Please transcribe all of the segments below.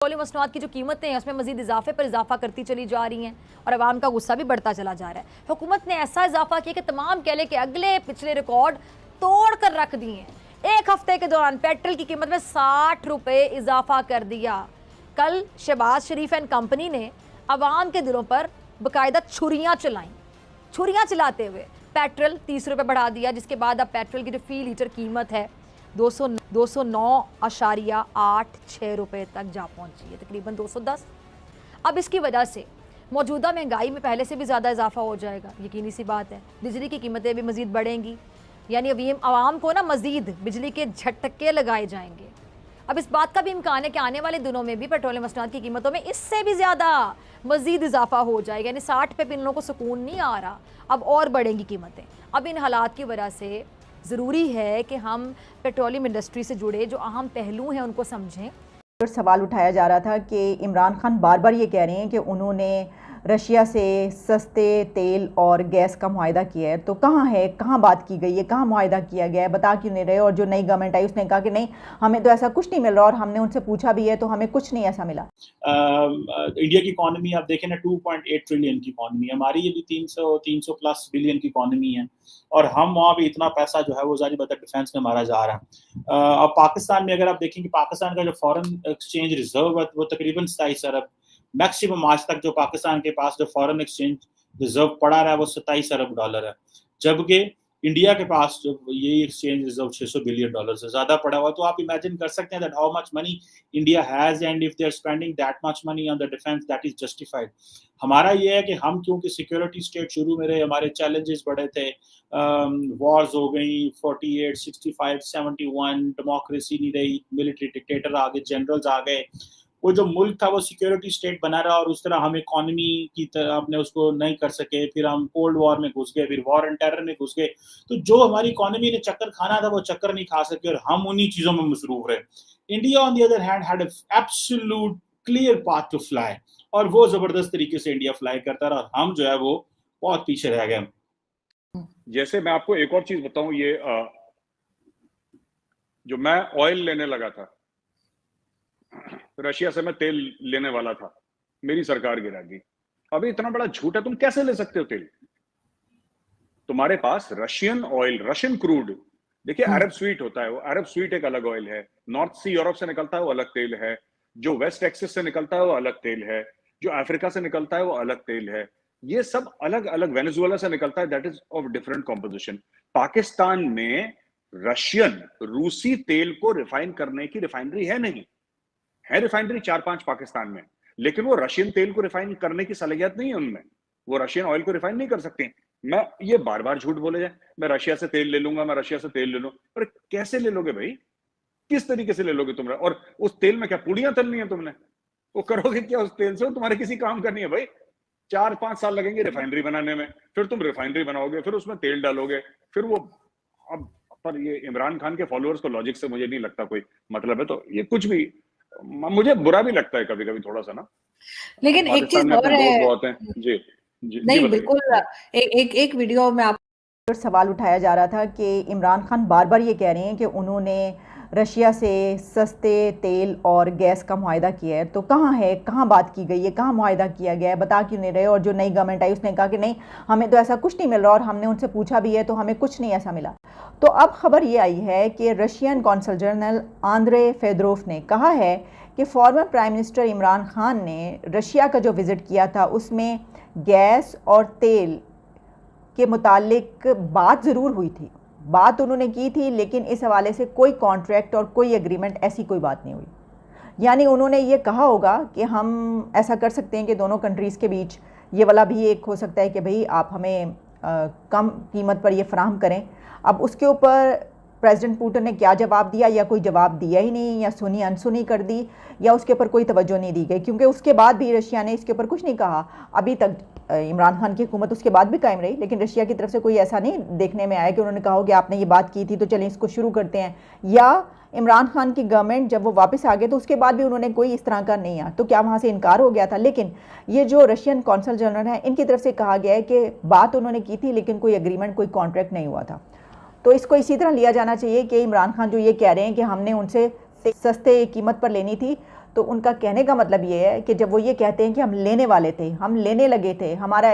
Petroleum मसनूआत की जो कीमतें हैं उसमें मजीद इजाफे पर इजाफा करती चली जा रही हैं और अवाम का गुस्सा भी बढ़ता चला जा रहा है। हुकूमत ने ऐसा इजाफा किया कि तमाम कह लें कि अगले पिछले रिकॉर्ड तोड़ कर रख दिए हैं। एक हफ्ते के दौरान पेट्रोल की कीमत में 60 रुपये इजाफा कर दिया। कल शहबाज शरीफ एंड कंपनी ने अवाम के दिलों पर बाकायदा छुरियाँ चलाईं। छुरियाँ चलाते हुए पेट्रोल 30 रुपये बढ़ा दिया, जिसके बाद अब पेट्रोल की जो फी लीटर कीमत है 209.86 रुपये तक जा पहुंची है, तकरीबन 210। अब इसकी वजह से मौजूदा महंगाई में पहले से भी ज़्यादा इजाफा हो जाएगा, यकीनी सी बात है। बिजली की कीमतें भी मज़ीद बढ़ेंगी, यानी आवाम को ना मज़ीद बिजली के झटके लगाए जाएंगे। अब इस बात का भी इम्कान है कि आने वाले दिनों में भी पेट्रोलियम मसनूआत की कीमतों में इससे भी ज़्यादा मज़ीद इजाफा हो जाएगा, यानी 60 पे भी इन लोगों को सुकून नहीं आ रहा, अब और बढ़ेंगी कीमतें। अब इन हालात की वजह से ज़रूरी है कि हम पेट्रोलियम इंडस्ट्री से जुड़े जो अहम पहलू हैं उनको समझें। सवाल उठाया जा रहा था कि इमरान खान बार बार ये कह रहे हैं कि उन्होंने रशिया से सस्ते तेल और गैस का मुआहदा किया है, तो कहाँ है, कहाँ बात की गई है, कहाँ मुआहदा किया गया है, बता क्यों नहीं रहे। और जो नई गवर्नमेंट आई उसने कहा कि नहीं, हमें तो ऐसा कुछ नहीं मिल रहा, और हमने उनसे पूछा भी है तो हमें कुछ नहीं ऐसा मिला। इंडिया की इकॉनमी आप देखें ना, 2.8 ट्रिलियन की इकॉनमी है, हमारी ये भी 300 प्लस बिलियन की इकॉनमी है, और हम वहाँ भी इतना पैसा जो है वो जारी बता डिफेंस में मारा जा रहा है। अब पाकिस्तान में अगर आप देखेंगे, पाकिस्तान का जो फॉरेन एक्सचेंज रिजर्व है वो तकरीबन 27 अरब, मैक्सिमम आज तक जो पाकिस्तान के पास जो फॉरेन एक्सचेंज रिजर्व पड़ा रहा है वो 27 अरब डॉलर है, जबकि इंडिया के पास जो ये एक्सचेंज रिजर्व 600 बिलियन डॉलर से ज्यादा पड़ा हुआ। तो आप इमेजिन कर सकते हैं that how much money India has, and if they are spending that much money on the defence, that is justified. हमारा ये है कि हम क्योंकि सिक्योरिटी स्टेट शुरू में रहे, हमारे चैलेंजेस बड़े थे, वॉर्स हो गई 48, 65, 71, डेमोक्रेसी नहीं रही, मिलिट्री डिक्टेटर आ गए, जनरल्स आ गए, वो जो मुल्क था वो सिक्योरिटी स्टेट बना रहा, और उस तरह हम इकोनॉमी की तरह अपने उसको नहीं कर सके। फिर हम कोल्ड वॉर में घुस गए, फिर वॉर एंड टेरर में घुस गए, तो जो हमारी इकोनॉमी ने चक्कर खाना था वो चक्कर नहीं खा सके, और हम उन्हीं चीजों में मसरूफ रहे। India on the other hand had absolute clear path to fly, और वो जबरदस्त तरीके से इंडिया फ्लाई करता रहा, और हम जो है वो बहुत पीछे रह गए। जैसे मैं आपको एक और चीज बताऊं, ये जो मैं ऑयल लेने लगा था, रशिया से मैं तेल लेने वाला था, मेरी सरकार गिरा दी। अभी इतना बड़ा झूठ है, तुम कैसे ले सकते हो तेल? तुम्हारे पास रशियन ऑयल, रशियन क्रूड, देखिए अरब स्वीट होता है, वो अरब स्वीट एक अलग ऑयल है, नॉर्थ सी यूरोप से निकलता है वो अलग तेल है, जो वेस्ट टेक्सास से निकलता है वो अलग तेल है, जो अफ्रीका से निकलता है वो अलग तेल है, ये सब अलग अलग, वेनेजुएला से निकलता है, that is of different composition. Pakistan में रशियन, रूसी तेल को रिफाइन करने की रिफाइनरी है नहीं, है रिफाइनरी 4-5 पाकिस्तान में, लेकिन वो रशियन तेल को रिफाइन करने की सलाहियत नहीं है उनमें, वो रशियन ऑयल को रिफाइन नहीं कर सकते। मैं ये बार बार झूठ बोले जाए, मैं रशिया से तेल ले लूंगा, मैं रशिया से तेल ले लूं, पर कैसे ले लोगे भाई, किस तरीके से ले लोगे तुम? और उस तेल में क्या पूड़ियां तलनी है तुमने? वो करोगे क्या उस तेल से? वो तुम्हारे किसी काम का नहीं है भाई। 4-5 साल लगेंगे रिफाइनरी बनाने में, फिर तुम रिफाइनरी बनाओगे, फिर उसमें तेल डालोगे, फिर वो अब पर ये इमरान खान के फॉलोअर्स को लॉजिक से मुझे नहीं लगता कोई मतलब है, तो ये कुछ भी मुझे बुरा भी लगता है कभी कभी थोड़ा सा ना। लेकिन एक चीज और है बहुत है जी, जी नहीं जी बिल्कुल, एक वीडियो में आप सवाल उठाया जा रहा था कि इमरान खान बार बार ये कह रहे हैं कि उन्होंने रशिया से सस्ते तेल और गैस का मुआहदा किया है, तो कहाँ है, कहाँ बात की गई है, कहाँ मुआहदा किया गया है, बता क्यों नहीं रहे। और जो नई गवर्नमेंट आई उसने कहा कि नहीं, हमें तो ऐसा कुछ नहीं मिल रहा, और हमने उनसे पूछा भी है तो हमें कुछ नहीं ऐसा मिला। तो अब खबर ये आई है कि रशियन कौंसल जनरल आंद्रे फेदरोफ ने कहा है कि former prime minister Imran Khan ने रशिया का जो विज़िट किया था उसमें गैस और तेल के मुतालिक बात ज़रूर हुई थी, बात उन्होंने की थी, लेकिन इस हवाले से कोई कॉन्ट्रैक्ट और कोई एग्रीमेंट ऐसी कोई बात नहीं हुई। यानी उन्होंने ये कहा होगा कि हम ऐसा कर सकते हैं कि दोनों कंट्रीज़ के बीच ये वाला भी एक हो सकता है कि भाई आप हमें कम कीमत पर ये फराहम करें। अब उसके ऊपर प्रेसिडेंट पुतिन ने क्या जवाब दिया, या कोई जवाब दिया ही नहीं, या सुनी अनसुनी कर दी, या उसके ऊपर कोई तवज्जो नहीं दी गई, क्योंकि उसके बाद भी रशिया ने इसके ऊपर कुछ नहीं कहा। अभी तक इमरान खान की हुकूमत उसके बाद भी कायम रही, लेकिन रशिया की तरफ से कोई ऐसा नहीं देखने में आया कि उन्होंने कहा हो कि आपने ये बात की थी तो चलें इसको शुरू करते हैं, या इमरान खान की गवर्नमेंट जब वो वापस आ गए तो उसके बाद भी उन्होंने कोई इस तरह का नहीं आया, तो क्या वहाँ से इनकार हो गया था। लेकिन ये जो रशियन कौंसल जनरल है, इनकी तरफ से कहा गया है कि बात उन्होंने की थी लेकिन कोई एग्रीमेंट, कोई कॉन्ट्रैक्ट नहीं हुआ था। तो इसको इसी तरह लिया जाना चाहिए कि इमरान खान जो ये कह रहे हैं कि हमने उनसे सस्ते कीमत पर लेनी थी, तो उनका कहने का मतलब ये है कि जब वो ये कहते हैं कि हम लेने वाले थे, हम लेने लगे थे, हमारा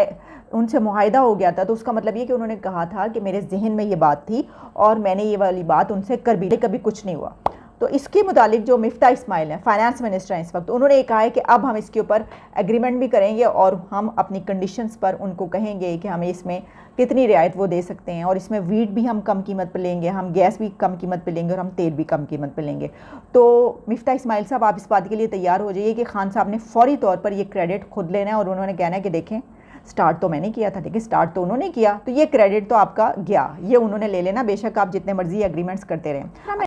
उनसे मुआहिदा हो गया था, तो उसका मतलब ये कि उन्होंने कहा था कि मेरे जहन में ये बात थी और मैंने ये वाली बात उनसे कर भी, कभी कुछ नहीं हुआ। तो इसके मुतालिक जो मिफ्ता इस्माइल हैं, फाइनेंस मिनिस्टर हैं इस वक्त, उन्होंने ये कहा है कि अब हम इसके ऊपर एग्रीमेंट भी करेंगे और हम अपनी कंडीशंस पर उनको कहेंगे कि हमें इसमें कितनी रियायत वो दे सकते हैं, और इसमें वीट भी हम कम कीमत पे लेंगे, हम गैस भी कम कीमत पे लेंगे और हम तेल भी कम कीमत पे लेंगे। तो मिफ्ता इस्माइल साहब, आप इस बात के लिए तैयार हो जाइए कि खान साहब ने फौरी तौर पर ये क्रेडिट खुद लेना है और उन्होंने कहना है कि देखें स्टार्ट तो मैंने किया था, लेकिन स्टार्ट तो उन्होंने किया, तो ये क्रेडिट तो आपका गया, ये उन्होंने ले लेना, बेशक आप जितने मर्जी एग्रीमेंट्स करते रहें।